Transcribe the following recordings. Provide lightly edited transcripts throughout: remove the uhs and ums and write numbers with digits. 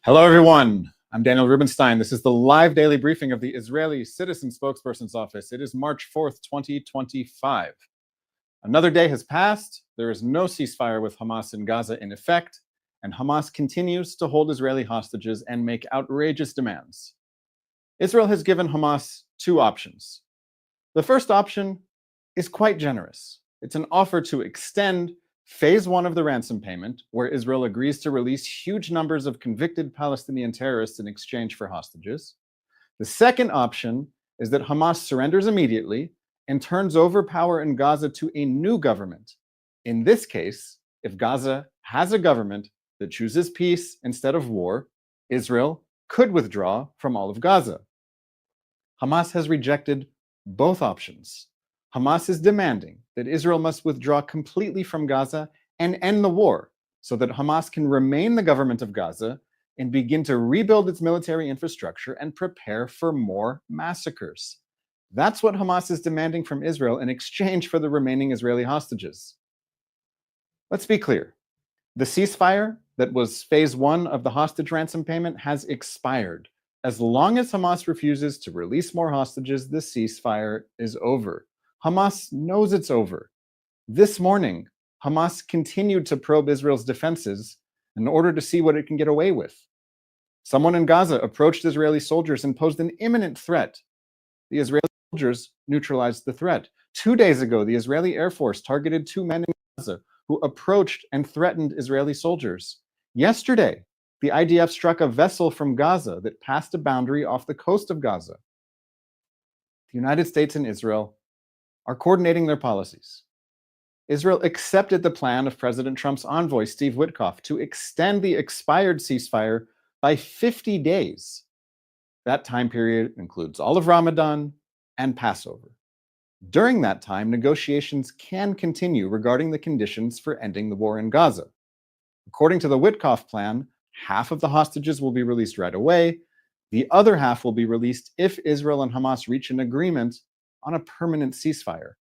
Hello, everyone. I'm Daniel Rubenstein. This is the live daily briefing of the Israeli Citizen Spokesperson's Office. It is March 4th, 2025. Another day has passed. There is no ceasefire with Hamas in Gaza in effect, and Hamas continues to hold Israeli hostages and make outrageous demands. Israel has given Hamas two options. The first option is quite generous. It's an offer to extend Phase 1 of the ransom payment, where Israel agrees to release huge numbers of convicted Palestinian terrorists in exchange for hostages. The second option is that Hamas surrenders immediately and turns over power in Gaza to a new government. In this case, if Gaza has a government that chooses peace instead of war, Israel could withdraw from all of Gaza. Hamas has rejected both options. Hamas is demanding that Israel must withdraw completely from Gaza and end the war so that Hamas can remain the government of Gaza and begin to rebuild its military infrastructure and prepare for more massacres. That's what Hamas is demanding from Israel in exchange for the remaining Israeli hostages. Let's be clear. The ceasefire that was phase 1 of the hostage ransom payment has expired. As long as Hamas refuses to release more hostages, the ceasefire is over. Hamas knows it's over. This morning, Hamas continued to probe Israel's defenses in order to see what it can get away with. Someone in Gaza approached Israeli soldiers and posed an imminent threat. The Israeli soldiers neutralized the threat. 2 days ago, the Israeli Air Force targeted 2 men in Gaza who approached and threatened Israeli soldiers. Yesterday, the IDF struck a vessel from Gaza that passed a boundary off the coast of Gaza. The United States and Israel are coordinating their policies. Israel accepted the plan of President Trump's envoy, Steve Witkoff, to extend the expired ceasefire by 50 days. That time period includes all of Ramadan and Passover. During that time, negotiations can continue regarding the conditions for ending the war in Gaza. According to the Witkoff plan, half of the hostages will be released right away. The other half will be released if Israel and Hamas reach an agreement on a permanent ceasefire.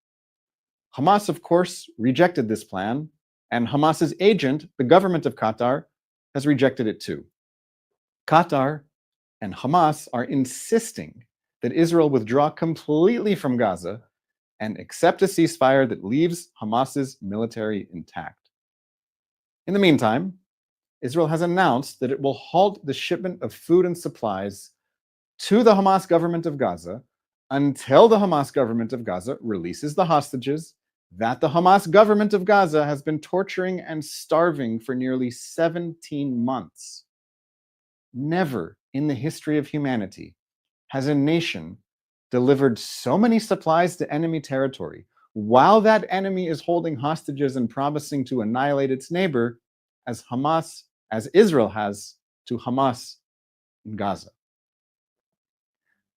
Hamas, of course, rejected this plan, and Hamas's agent, the government of Qatar, has rejected it too. Qatar and Hamas are insisting that Israel withdraw completely from Gaza and accept a ceasefire that leaves Hamas's military intact. In the meantime, Israel has announced that it will halt the shipment of food and supplies to the Hamas government of Gaza until the Hamas government of Gaza releases the hostages that the Hamas government of Gaza has been torturing and starving for nearly 17 months. Never in the history of humanity has a nation delivered so many supplies to enemy territory while that enemy is holding hostages and promising to annihilate its neighbor as Israel has to Hamas in Gaza.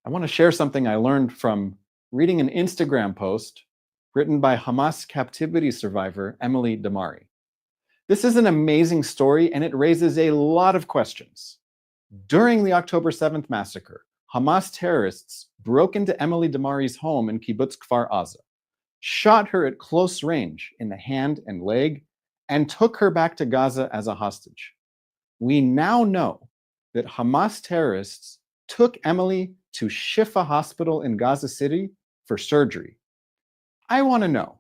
I want to share something I learned from reading an Instagram post written by Hamas captivity survivor Emily Damari. This is an amazing story, and it raises a lot of questions. During the October 7th massacre, Hamas terrorists broke into Emily Damari's home in Kibbutz Kfar Aza, shot her at close range in the hand and leg, and took her back to Gaza as a hostage. We now know that Hamas terrorists took Emily to Shifa Hospital in Gaza City for surgery. I want to know,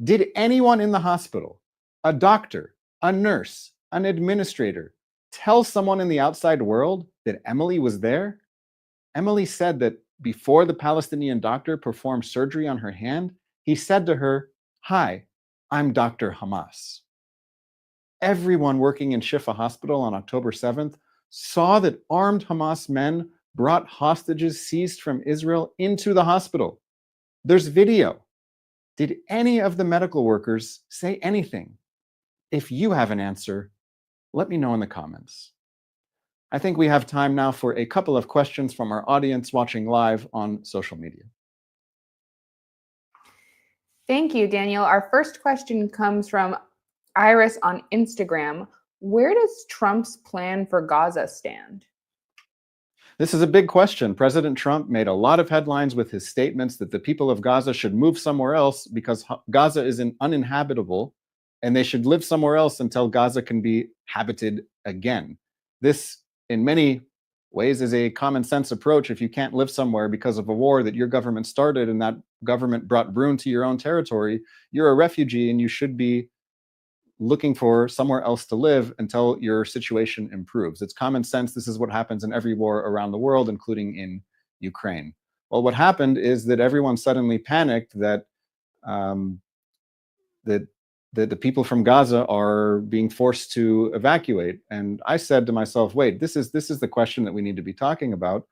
did anyone in the hospital, a doctor, a nurse, an administrator, tell someone in the outside world that Emily was there? Emily said that before the Palestinian doctor performed surgery on her hand, he said to her, "Hi, I'm Dr. Hamas." Everyone working in Shifa Hospital on October 7th saw that armed Hamas men brought hostages seized from Israel into the hospital. There's video. Did any of the medical workers say anything? If you have an answer, let me know in the comments. I think we have time now for a couple of questions from our audience watching live on social media. Thank you, Daniel. Our first question comes from Iris on Instagram. Where does Trump's plan for Gaza stand? This is a big question. President Trump made a lot of headlines with his statements that the people of Gaza should move somewhere else because Gaza is uninhabitable and they should live somewhere else until Gaza can be habited again. This in many ways is a common sense approach. If you can't live somewhere because of a war that your government started and that government brought ruin to your own territory, you're a refugee and you should be looking for somewhere else to live until your situation improves. It's common sense. This is what happens in every war around the world, including in Ukraine. Well, what happened is that everyone suddenly panicked that um, that the people from Gaza are being forced to evacuate. And I said to myself, wait, this is the question that we need to be talking about.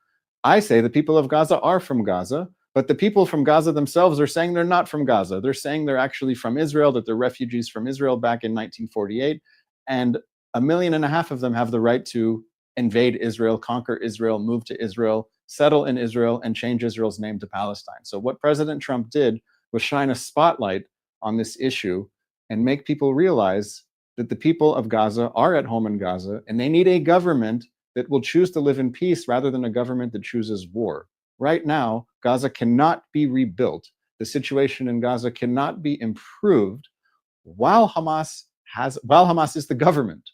I say the people of Gaza are from Gaza, but the people from Gaza themselves are saying they're not from Gaza. They're saying they're actually from Israel, that they're refugees from Israel back in 1948. And 1.5 million of them have the right to invade Israel, conquer Israel, move to Israel, settle in Israel, and change Israel's name to Palestine. So what President Trump did was shine a spotlight on this issue and make people realize that the people of Gaza are at home in Gaza and they need a government that will choose to live in peace rather than a government that chooses war. Right now, Gaza cannot be rebuilt. The situation in Gaza cannot be improved while Hamas is the government.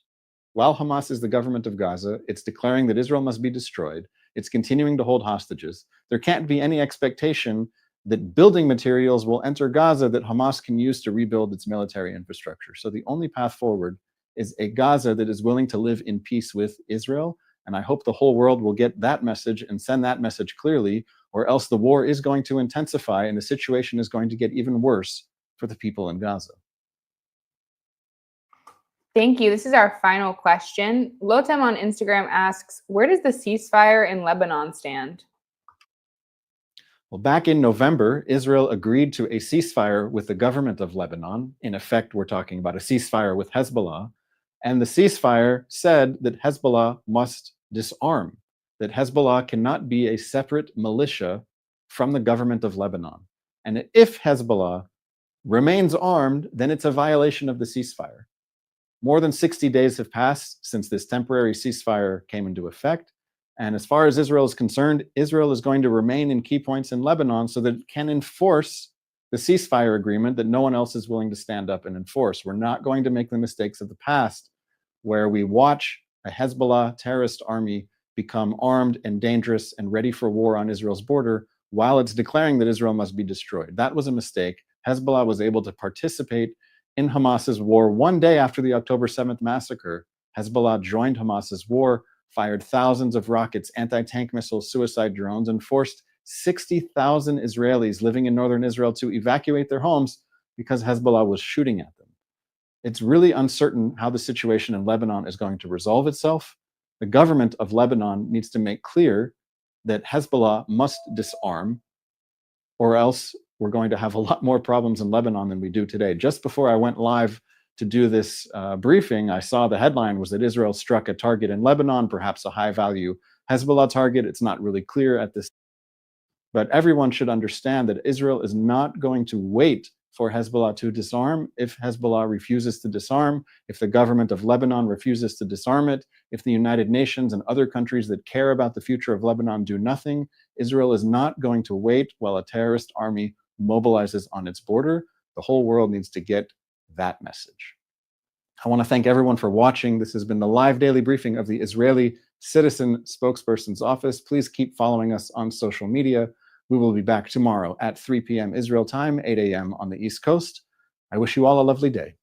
While Hamas is the government of Gaza, it's declaring that Israel must be destroyed. It's continuing to hold hostages. There can't be any expectation that building materials will enter Gaza that Hamas can use to rebuild its military infrastructure. So the only path forward is a Gaza that is willing to live in peace with Israel. And I hope the whole world will get that message and send that message clearly, or else the war is going to intensify and the situation is going to get even worse for the people in Gaza. Thank you. This is our final question. Lotem on Instagram asks, where does the ceasefire in Lebanon stand? Well, back in November, Israel agreed to a ceasefire with the government of Lebanon. In effect, we're talking about a ceasefire with Hezbollah. And the ceasefire said that Hezbollah must disarm, that Hezbollah cannot be a separate militia from the government of Lebanon. And if Hezbollah remains armed, then it's a violation of the ceasefire. More than 60 days have passed since this temporary ceasefire came into effect. And as far as Israel is concerned, Israel is going to remain in key points in Lebanon so that it can enforce the ceasefire agreement that no one else is willing to stand up and enforce. We're not going to make the mistakes of the past where we watch a Hezbollah terrorist army become armed and dangerous and ready for war on Israel's border while it's declaring that Israel must be destroyed. That was a mistake. Hezbollah was able to participate in Hamas's war one day after the October 7th massacre. Hezbollah joined Hamas's war, fired thousands of rockets, anti-tank missiles, suicide drones, and forced 60,000 Israelis living in northern Israel to evacuate their homes because Hezbollah was shooting at them. It's really uncertain how the situation in Lebanon is going to resolve itself. The government of Lebanon needs to make clear that Hezbollah must disarm, or else we're going to have a lot more problems in Lebanon than we do today. Just before I went live to do this briefing, I saw the headline was that Israel struck a target in Lebanon, perhaps a high-value Hezbollah target. It's not really clear at this, but everyone should understand that Israel is not going to wait for Hezbollah to disarm. If Hezbollah refuses to disarm, if the government of Lebanon refuses to disarm it, if the United Nations and other countries that care about the future of Lebanon do nothing, Israel is not going to wait while a terrorist army mobilizes on its border. The whole world needs to get that message. I want to thank everyone for watching. This has been the live daily briefing of the Israeli Citizen Spokesperson's Office. Please keep following us on social media. We will be back tomorrow at 3 p.m. Israel time, 8 a.m. on the East Coast. I wish you all a lovely day.